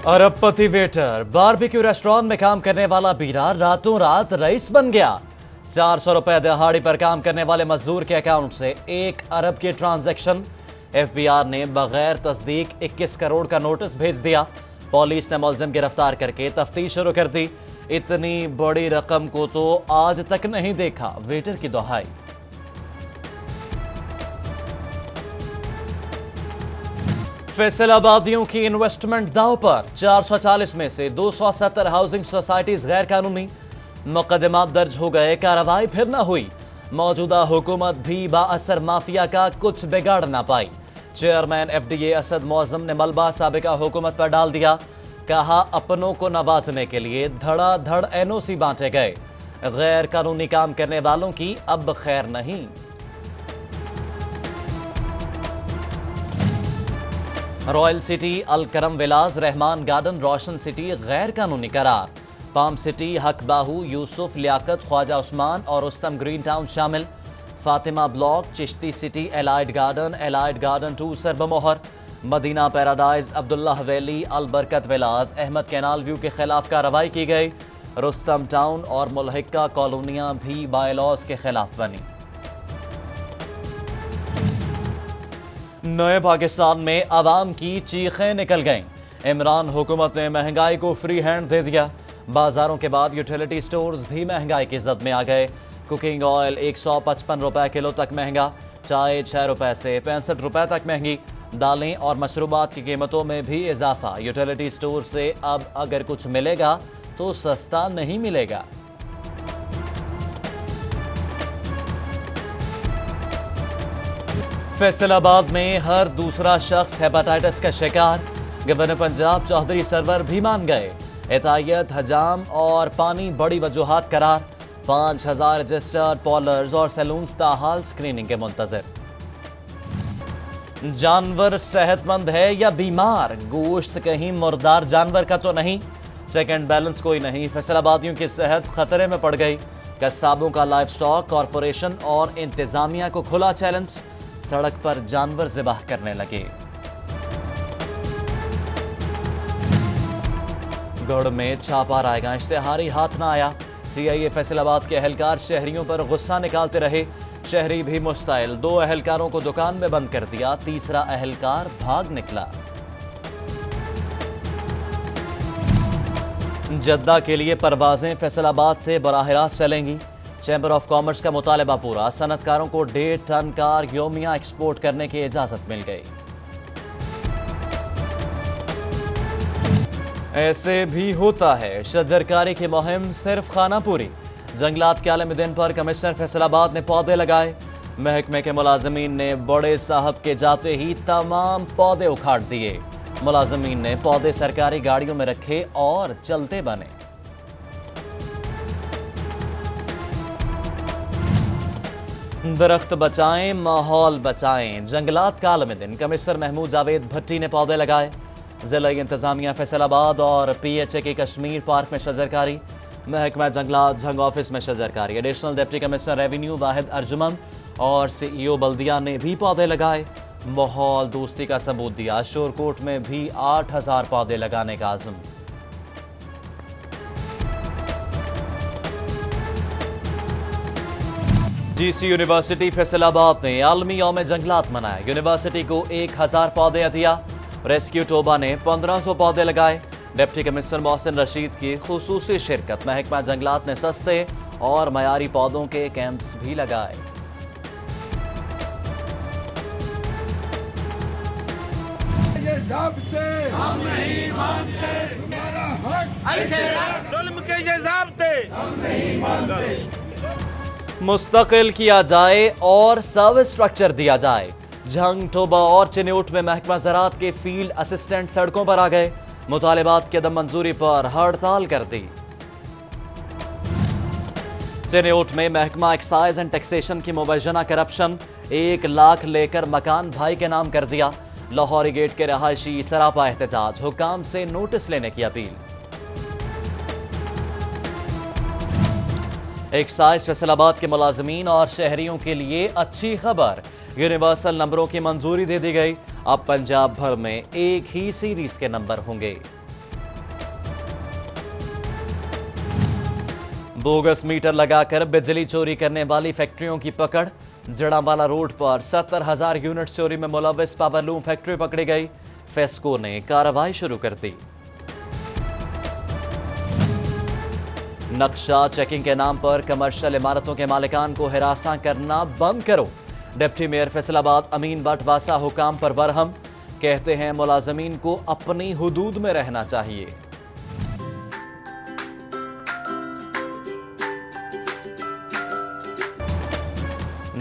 अरबपति waiter barbecue restaurant में काम करने वाला बीरा रातों रात रईस बन गया। 400 रुपए दिहाड़ी पर काम करने वाले मजदूर के अकाउंट से 1 अरब के ट्रांजैक्शन। एफबीआर ने बगैर तस्दीक 21 करोड़ का नोटिस भेज दिया। पुलिस ने मुलजिम गिरफ्तार करके तफ्तीश शुरू कर दी। इतनी बड़ी रकम को तो आज तक नहीं देखा, वेटर की दुहाई। फैसलाबादियों की इन्वेस्टमेंट दांव पर। 440 में से 270 हाउसिंग सोसाइटीज गैर कानूनी। मुकदमा दर्ज हो गए, कार्रवाई फिर न हुई। मौजूदा हुकूमत भी बाअसर माफिया का कुछ बिगाड़ ना पाई। चेयरमैन एफडीए असद मौजम ने मलबा साबिका हुकूमत पर डाल दिया। कहा अपनों को नवाजने के लिए धड़ाधड़ एनओसी बांटे गए। गैर कानूनी काम करने वालों की अब खैर नहीं। रॉयल सिटी, अल करम विलास, रहमान गार्डन, रोशन सिटी गैर कानूनी करार। पाम सिटी, हक बाहू, यूसुफ, लियाकत, ख्वाजा उस्मान और रुस्तम ग्रीन टाउन शामिल। Fatima Block, Chishti City, Allied Garden 2 सरबमोहर। मदीना पैराडाइज, अब्दुल्ला हवेली, अल बरकत विलास, अहमद कैनाल व्यू के खिलाफ कार्रवाई की गई। रुस्तम टाउन और मुल्हिका कॉलोनियां भी बायलॉज के खिलाफ बनी। नए पाकिस्तान में आवाम की चीखें निकल गईं। इमरान हुकूमत ने महंगाई को फ्री हैंड दे दिया। बाजारों के बाद यूटिलिटी स्टोर्स भी महंगाई की जद में आ गए। कुकिंग ऑयल 155 रुपए किलो तक महंगा। चाय 6 रुपए से 65 रुपए तक महंगी। दालें और मशरूबात की कीमतों में भी इजाफा। यूटिलिटी स्टोर से अब अगर कुछ मिलेगा तो सस्ता नहीं मिलेगा। फैसलाबाद में हर दूसरा शख्स हेपेटाइटिस का शिकार। गवर्नर पंजाब चौधरी सरवर भी मान गए। एतायत, हजाम और पानी बड़ी वजूहात करार। 5000 रजिस्टर्ड पार्लर्स और सैलून्स ताहाल स्क्रीनिंग के मुंतजर। जानवर सेहतमंद है या बीमार? गोश्त कहीं मुर्दार जानवर का तो नहीं। चेक एंड बैलेंस कोई नहीं। फैसलाबादियों की सेहत खतरे में पड़ गई। कस्साबों का लाइव स्टॉक कॉरपोरेशन और इंतजामिया को खुला चैलेंज। सड़क पर जानवर ज़िबाह करने लगे। गढ़ में छापा रायगा, इश्तेहारी हाथ ना आया। सीआईए फैसलाबाद के एहलकार शहरियों पर गुस्सा निकालते रहे। शहरी भी मुश्ताइल। 2 एहलकारों को दुकान में बंद कर दिया। तीसरा एहलकार भाग निकला। जद्दा के लिए परवाजें फैसलाबाद से बराह रास्त चलेंगी। चैंबर ऑफ कॉमर्स का मुतालबा पूरा। सनतकारों को 1.5 टन कार योमिया एक्सपोर्ट करने की इजाजत मिल गई। ऐसे भी होता है शजरकारी की मुहिम सिर्फ खानापुरी। जंगलात के आलमी दिन पर कमिश्नर फैसलाबाद ने पौधे लगाए। महकमे के मुलाजमीन ने बड़े साहब के जाते ही तमाम पौधे उखाड़ दिए। मुलाजमीन ने पौधे सरकारी गाड़ियों में रखे और चलते बने। दरख्त बचाएं, माहौल बचाएं। जंगलात का आलमी दिन। कमिश्नर महमूद जावेद भट्टी ने पौधे लगाए। जिला इंतजामिया फैसलाबाद और पीएचए के कश्मीर पार्क में शजरकारी। महकमा जंगलात झंग ऑफिस में शजरकारी। एडिशनल डिप्टी कमिश्नर रेवेन्यू वाहिद अर्जुमन और सीईओ बल्दिया ने भी पौधे लगाए। माहौल दोस्ती का सबूत दिया। शोरकोट में भी 8000 पौधे लगाने का आज़म। जीसी यूनिवर्सिटी फैसलाबाद ने आलमी यौम जंगलात मनाया। यूनिवर्सिटी को 1000 पौधे दिया। रेस्क्यू टोबा ने 1500 पौधे लगाए। डिप्टी कमिश्नर मोहसिन रशीद की खुसूसी शिरकत। महकमा जंगलात ने सस्ते और मयारी पौधों के कैंप्स भी लगाए। हम नहीं मानते, तुम्हारा हक जुल्म के ये ज़ाब्ते हम नहीं मानते। मुस्तकिल किया जाए और सर्विस स्ट्रक्चर दिया जाए। झंग, टोबा और चिन्यूट में महकमा ज़राअत के फील्ड असिस्टेंट सड़कों पर आ गए। मुतालिबात की अदम मंजूरी पर हड़ताल कर दी। चिन्यूट में महकमा एक्साइज एंड टैक्सेशन की मुबैना करप्शन। 1 लाख लेकर मकान भाई के नाम कर दिया। लाहौरी गेट के रहायशी सरापा एहतजाज। हुकाम से नोटिस लेने की अपील। एक्साइज फैसलाबाद के मुलाजमीन और शहरियों के लिए अच्छी खबर। यूनिवर्सल नंबरों की मंजूरी दे दी गई। अब पंजाब भर में एक ही सीरीज के नंबर होंगे। बोगस मीटर लगाकर बिजली चोरी करने वाली फैक्ट्रियों की पकड़। जड़ावाला रोड पर 70,000 यूनिट चोरी में मुलविस पावरलूम फैक्ट्री पकड़ी गई। फेस्को ने कार्रवाई शुरू कर दी। नक्शा चेकिंग के नाम पर कमर्शियल इमारतों के मालिकान को हिरासा करना बंद करो। डिप्टी मेयर फैसलाबाद अमीन भट्ट वासा हुकाम पर बरहम। कहते हैं मुलाजमीन को अपनी हुदूद में रहना चाहिए।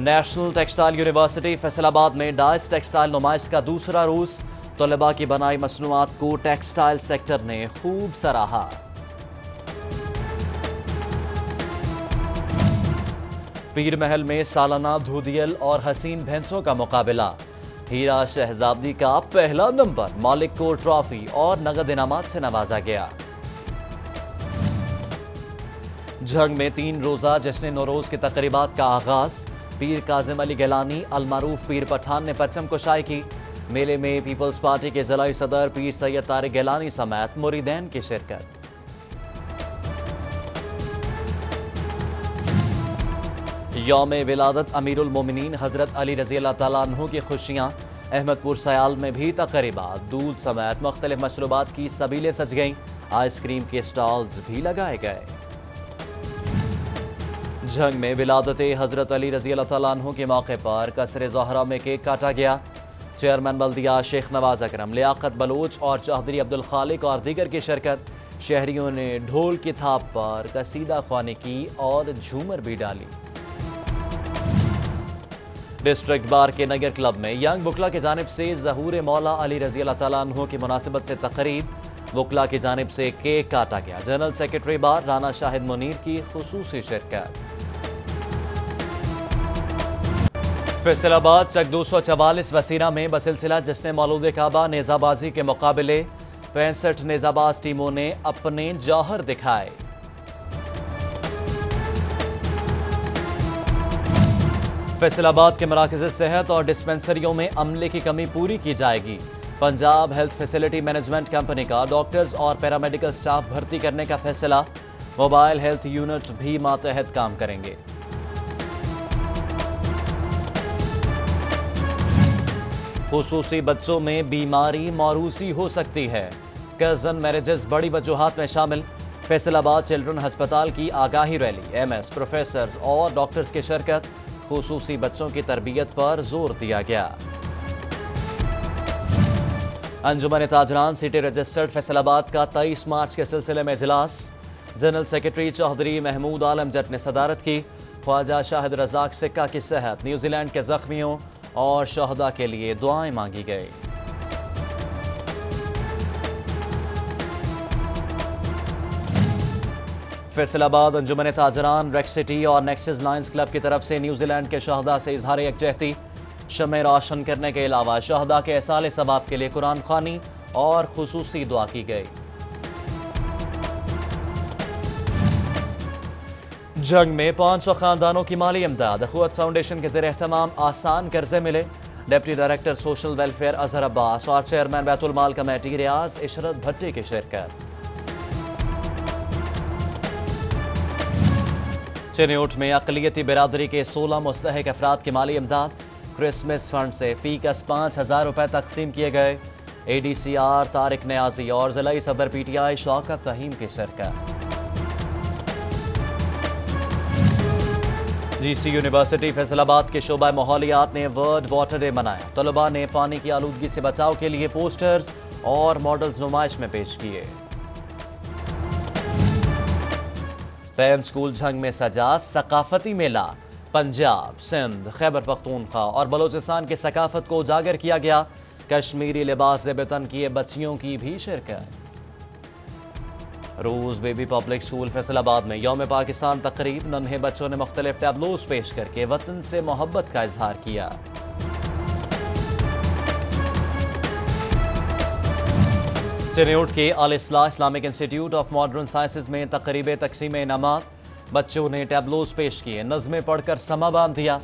नेशनल टेक्सटाइल यूनिवर्सिटी फैसलाबाद में डाइस टेक्सटाइल नुमाइश का दूसरा रोज। तलबा की बनाई मसनूआत को टेक्सटाइल सेक्टर ने खूब सराहा। पीर महल में सालाना धूदियल और हसीन भैंसों का मुकाबला। हीरा शहजादी का पहला नंबर, मालिक को ट्रॉफी और नगद इनामात से नवाजा गया। झंग में 3 रोजा जश्न नौरोज की तकरीबात का आगाज। पीर काजिम अली गिलानी अलमारूफ पीर पठान ने परचम कुशाई की। मेले में पीपल्स पार्टी के जिलाई सदर पीर सैयद तारिक गिलानी समेत मुरीदैन की शिरकत। यौम विलादत अमीरुल मोमिनीन हजरत अली रजी अल्लाह तआला अन्हु की खुशियां। अहमदपुर सयाल में भी तकरीबात, दूध समेत मुख्तलिफ मशरूबात की सबीलें सज गईं। आइसक्रीम के स्टॉल्स भी लगाए गए। झंग में विलादत हजरत अली रजी अल्लाह तआला अन्हु के मौके पर कसरे ज़ोहरा में केक काटा गया। चेयरमैन बल्दिया शेख नवाज अकरम, लियाकत बलोच और चौधरी अब्दुल खालिक और दीगर की शिरकत। शहरियों ने ढोल की थाप पर कसीदा ख्वानी की और झूमर भी डाली। डिस्ट्रिक्ट बार के नगर क्लब में यंग बुकला की जानिब से ज़हूर मौला अली रजी अल्लाह तआला अन्हु की मुनासिबत से तकरीब। बुकला की जानिब से केक काटा गया। जनरल सेक्रेटरी बार राना शाहिद मुनीर की खुसूसी शिरकत। फैसलाबाद चक 244 वसीरा में बसिलसिला जश्न मौलूद काबा नेजाबाजी के मुकाबले 65 नेजाबाज टीमों ने अपने जौहर दिखाए। फैसलाबाद के मराकज़ सेहत और डिस्पेंसरियों में अमले की कमी पूरी की जाएगी। Punjab health facility management company का डॉक्टर्स और पैरामेडिकल स्टाफ भर्ती करने का फैसला। मोबाइल हेल्थ यूनिट भी मातहत काम करेंगे। खुसूसी बच्चों में बीमारी मौरूसी हो सकती है। कजन मैरिजेस बड़ी वजूहात में शामिल। फैसलाबाद चिल्ड्रन अस्पताल की आगाही रैली। एमएस, प्रोफेसर्स और डॉक्टर्स की शिरकत। खुसूसी बच्चों की तरबियत पर जोर दिया गया। अंजुमन ताजरान सिटी रजिस्टर्ड फैसलाबाद का 23 मार्च के सिलसिले में इजलास। जनरल सेक्रेटरी चौधरी महमूद आलम जट ने सदारत की। ख्वाजा शाहिद रजाक सिक्का की सेहत, न्यूजीलैंड के जख्मियों और शहदा के लिए दुआएं मांगी गई। फैसलाबाद अंजुमन ताजरान, रेक्स सिटी और नेक्सस लायंस क्लब की तरफ से न्यूजीलैंड के शहदा से इजहार यकजहती। शमे रोशन करने के अलावा शहदा के एसाले सवाब के लिए कुरान ख्वानी और खुसूसी दुआ की गई। जंग में 500 खानदानों की माली इमदाद। अखुवत फाउंडेशन के ज़ेर एहतमाम आसान कर्जे मिले। Deputy director social welfare Azhar Abbas और चेयरमैन बैतुल माल कमेटी रियाज इशरत भट्टी की शिरकत। चिन्योट में अक़लियती बिरादरी के 16 मुस्तहिक अफराद की माली इमदाद। क्रिसमस फंड से फी कस 5,000 रुपए तकसीम किए गए। ADCR तारिक न्याजी और जिलाई सदर PTI शौकत तहीम की शिरकत। GC यूनिवर्सिटी फैसलाबाद के शोबा माहौलियात ने वर्ल्ड वाटर डे मनाया। तलबा ने पानी की आलूदगी से बचाव के लिए पोस्टर्स और मॉडल्स नुमाइश में पेश किए। पैन स्कूल झंग में सजा सकाफती मेला। पंजाब, सिंध, खैबर पख्तूनख्वा और बलोचिस्तान की सकाफत को उजागर किया गया। कश्मीरी लिबास ज़ेबतन किए बच्चियों की भी शिरकत। रोज बेबी पब्लिक स्कूल फैसलाबाद में यौम पाकिस्तान तकरीब। नन्हे बच्चों ने मुख्तलिफ टैबलोस पेश करके वतन से मोहब्बत का इजहार किया। चिन्योट के Al Islah Islamic Institute of Modern Sciences में तकरीब तकसीम इनामात। बच्चों ने टैबलोस पेश किए, नज़में पढ़कर समा बांध दिया।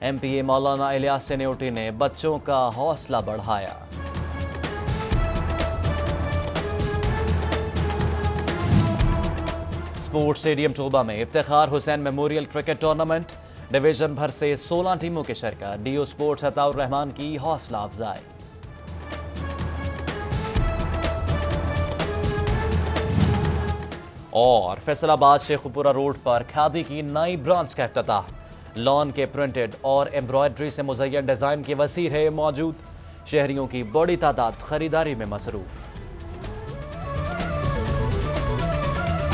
MPA मौलाना इलियास चिन्योटी ने बच्चों का हौसला बढ़ाया। स्पोर्ट्स स्टेडियम टोबा में Iftikhar Hussain memorial cricket tournament, division भर से 16 टीमों की शिरकत, डीओ स्पोर्ट्स अताउर रहमान की हौसला अफजाई। और फैसलाबाद शेखुपुरा रोड पर खादी की नई ब्रांच का इफ्तिताह, लॉन के प्रिंटेड और एम्ब्रॉयडरी से मुज़य्यन डिजाइन के वसीर है मौजूद, शहरियों की बड़ी तादाद खरीदारी में मसरूफ।